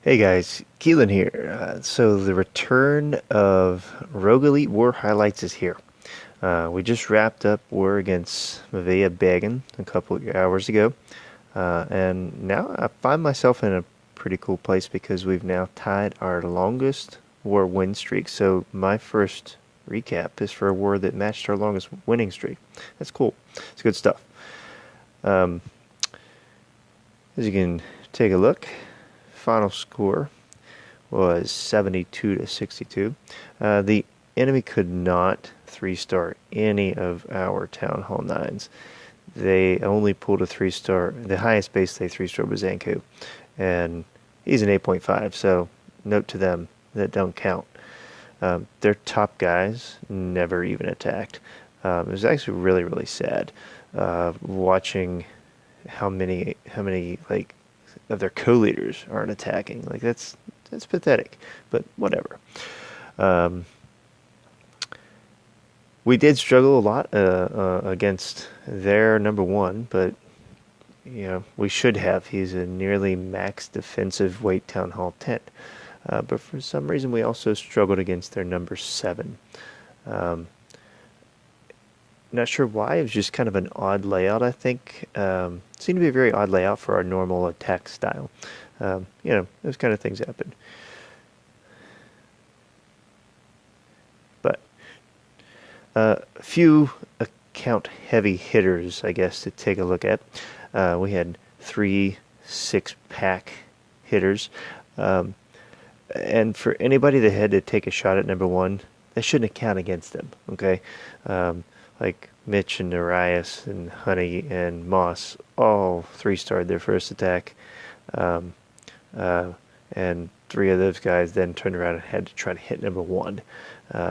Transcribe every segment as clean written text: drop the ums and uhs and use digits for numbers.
Hey guys, Keelan here. So the return of Rogue Elite War Highlights is here. We just wrapped up war against Mavia BAGAN a couple of hours ago, and now I find myself in a pretty cool place because we've now tied our longest war win streak. So my first recap is for a war that matched our longest winning streak. That's cool. It's good stuff. Um, as you can take a look, final score was 72 to 62. The enemy could not three-star any of our Town Hall 9s. They only pulled a three-star. The highest base they three-star was Zanku, and he's an 8.5, so note to them that don't count. Their top guys never even attacked. It was actually really, really sad watching how many like of their co-leaders aren't attacking. Like that's pathetic, but whatever. Um, we did struggle a lot against their number one, but we should have. He's a nearly max defensive weight Town Hall 10. But for some reason, we also struggled against their number 7. Um, Not sure why. It was just kind of an odd layout, I think. Seemed to be a very odd layout for our normal attack style. Those kind of things happen. But a few account heavy hitters, I guess, to take a look at. We had 3 6-pack hitters. And for anybody that had to take a shot at number 1, that shouldn't count against them, okay? Like Mitch and Arias and Honey and Moss all 3-starred their first attack. Um, and 3 of those guys then turned around and had to try to hit number 1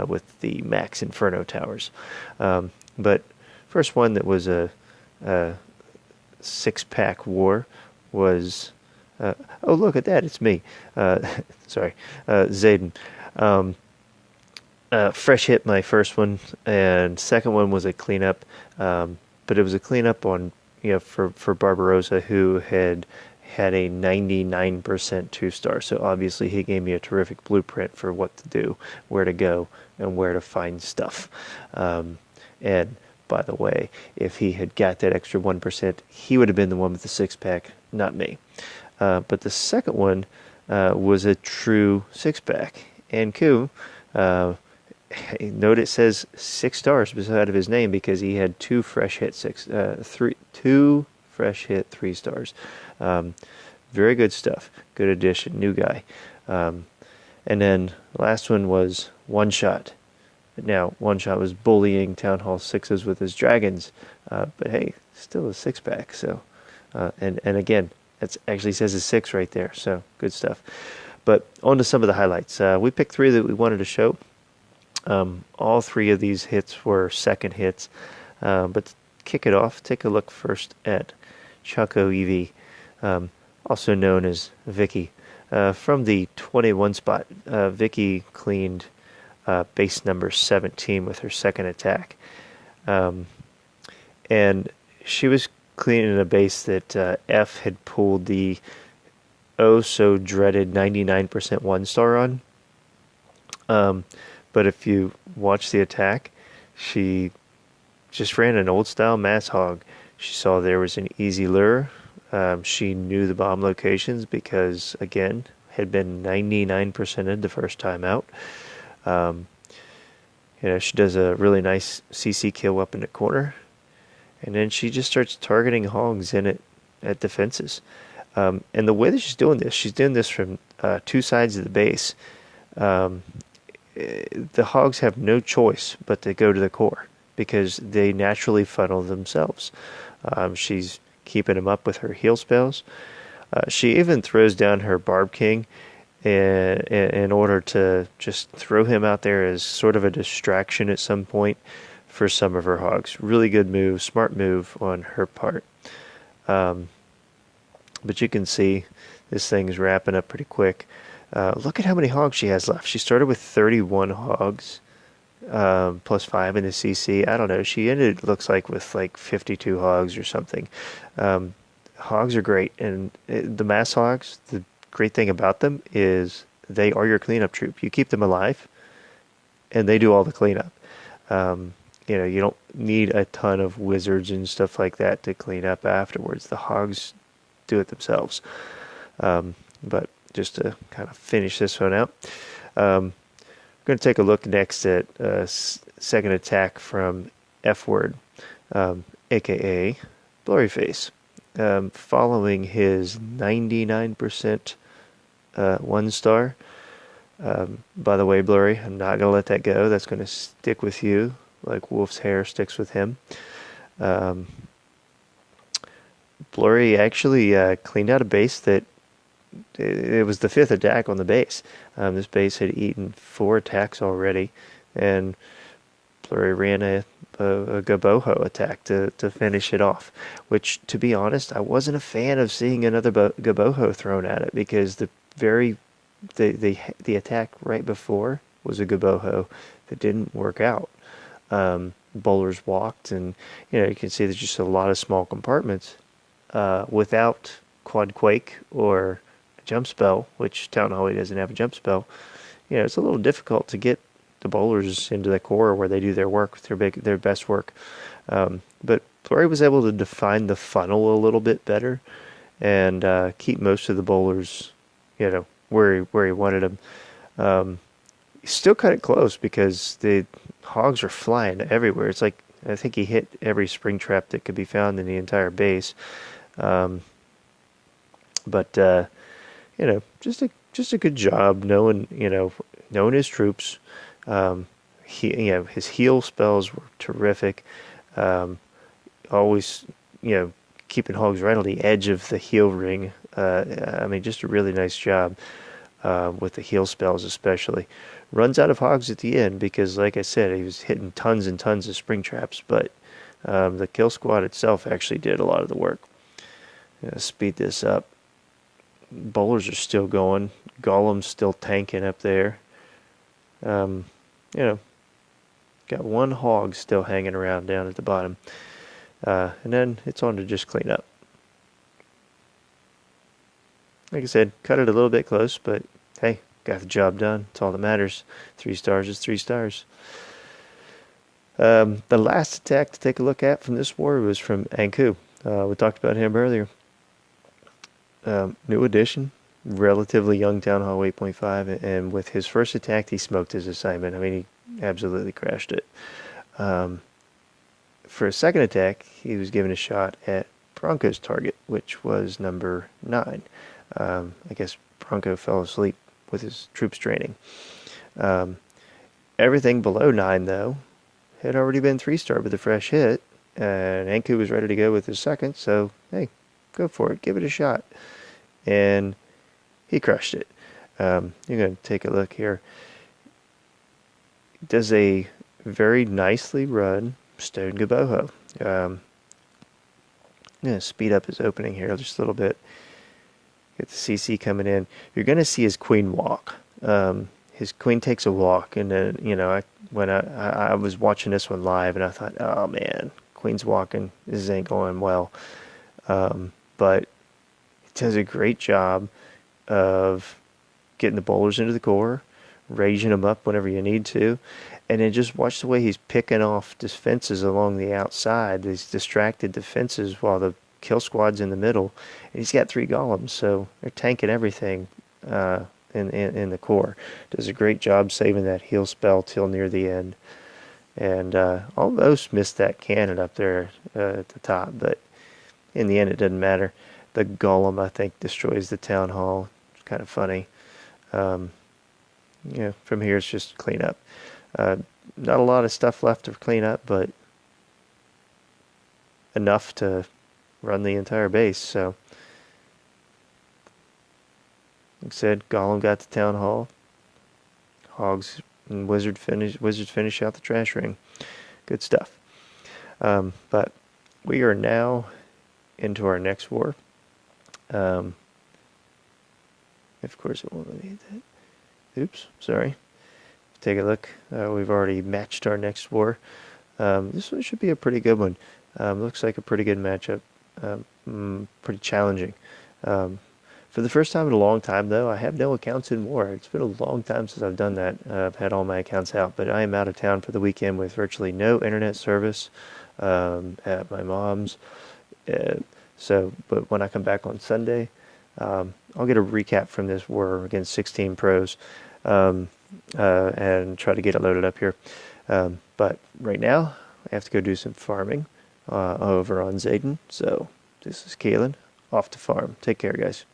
with the Max Inferno Towers. But first one that was a 6-pack war was... oh, look at that, it's me. Sorry, Zayden. Fresh hit my first one, and second one was a cleanup. But it was a cleanup on, for Barbarossa, who had a 99% 2-star. So obviously he gave me a terrific blueprint for what to do, where to go, and where to find stuff. And by the way, if he had got that extra 1%, he would have been the one with the 6-pack, not me. But the second one was a true 6-pack. And Ku, note it says 6 stars beside of his name because he had 2 fresh hit 3 stars. Very good stuff. Good addition. New guy. And then the last one was One Shot. Now, One Shot was bullying Town Hall 6s with his dragons. But hey, still a 6-pack. So, and again, that actually says a 6 right there. So good stuff. But on to some of the highlights. We picked 3 that we wanted to show. All 3 of these hits were second hits. But to kick it off, take a look first at Choco EV, also known as Vicky. From the 21 spot, Vicky cleaned base number 17 with her second attack. And she was cleaning a base that F had pulled the so dreaded 99% 1-star on. But if you watch the attack, she just ran an old style mass hog. She saw there was an easy lure. She knew the bomb locations because, again, had been 99%ed the first time out. She does a really nice CC kill up in the corner. And then she just starts targeting hogs in it at defenses. And the way that she's doing this from 2 sides of the base. The hogs have no choice but to go to the core because they naturally funnel themselves. She's keeping them up with her heal spells. She even throws down her Barb King in order to just throw him out there as sort of a distraction at some point for some of her hogs. Really good move, smart move on her part. But you can see this thing's wrapping up pretty quick. Look at how many hogs she has left. She started with 31 hogs, plus 5 in the CC. I don't know. She ended, looks like, with like 52 hogs or something. Hogs are great. And the mass hogs, the great thing about them is they are your cleanup troop. You keep them alive, and they do all the cleanup. Um, you don't need a ton of wizards and stuff like that to clean up afterwards. The hogs do it themselves. But just to kind of finish this one out, we're going to take a look next at second attack from F Word, aka Blurryface. Following his 99% 1 star. By the way, Blurry, I'm not going to let that go. That's going to stick with you like Wolf's hair sticks with him. Um, Blurry actually cleaned out a base that it was the fifth attack on the base. This base had eaten 4 attacks already, and Blurry ran a Gaboho attack to finish it off. Which, to be honest, I wasn't a fan of seeing another Gaboho thrown at it because the attack right before was a Gaboho that didn't work out. Bowlers walked, and you can see there's just a lot of small compartments without Quad Quake or jump spell, which Town Hall doesn't have a jump spell. It's a little difficult to get the bowlers into the core where they do their work, their best work. But Flurry was able to define the funnel a little bit better and keep most of the bowlers, where he wanted them. He still cut it close because the hogs are flying everywhere. It's like I think he hit every spring trap that could be found in the entire base. But just a good job knowing his troops. His heal spells were terrific. Always keeping hogs right on the edge of the heal ring. Just a really nice job with the heal spells, especially. Runs out of hogs at the end because, like I said, he was hitting tons and tons of spring traps. But the kill squad itself actually did a lot of the work. Speed this up. Bowlers are still going. Golem's still tanking up there. Got 1 hog still hanging around down at the bottom. And then it's on to just clean up. Like I said, cut it a little bit close, but hey, got the job done. That's all that matters. 3 stars is 3 stars. The last attack to take a look at from this war was from Anku. We talked about him earlier. New addition, relatively young Town Hall 8.5, and with his first attack, he smoked his assignment. He absolutely crashed it. For his second attack, he was given a shot at Bronco's target, which was number 9. I guess Bronco fell asleep with his troops training. Everything below 9, though, had already been 3-star with a fresh hit, and Anku was ready to go with his second, so hey, go for it, give it a shot. And he crushed it. You're going to take a look here. It does a very nicely run Stone Gaboho. I'm going to speed up his opening here just a little bit. Get the CC coming in. You're going to see his queen walk. His queen takes a walk, and then when I was watching this one live, and I thought, oh man, queen's walking. This ain't going well. But it does a great job of getting the bowlers into the core, raising them up whenever you need to, and then just watch the way he's picking off defenses along the outside, these distracted defenses while the kill squad's in the middle. And he's got 3 golems, so they're tanking everything in the core. Does a great job saving that heal spell till near the end. And almost missed that cannon up there at the top, but in the end it doesn't matter. The golem, I think, destroys the town hall. It's kind of funny. From here it's just clean up. Not a lot of stuff left to clean up, but enough to run the entire base. So, like I said, golem got the town hall. Hogs and wizards finish out the trash ring. Good stuff. But we are now into our next war. Of course, it won't let me hit that. Oops, sorry. Take a look. We've already matched our next war. This one should be a pretty good one. Looks like a pretty good matchup. Pretty challenging. For the first time in a long time, though, I have no accounts anymore. It's been a long time since I've done that. I've had all my accounts out, but I am out of town for the weekend with virtually no internet service at my mom's. Uh, but when I come back on Sunday, I'll get a recap from this war against 16 pros and try to get it loaded up here. But right now, I have to go do some farming over on Zayden. So this is Kalen, off to farm. Take care, guys.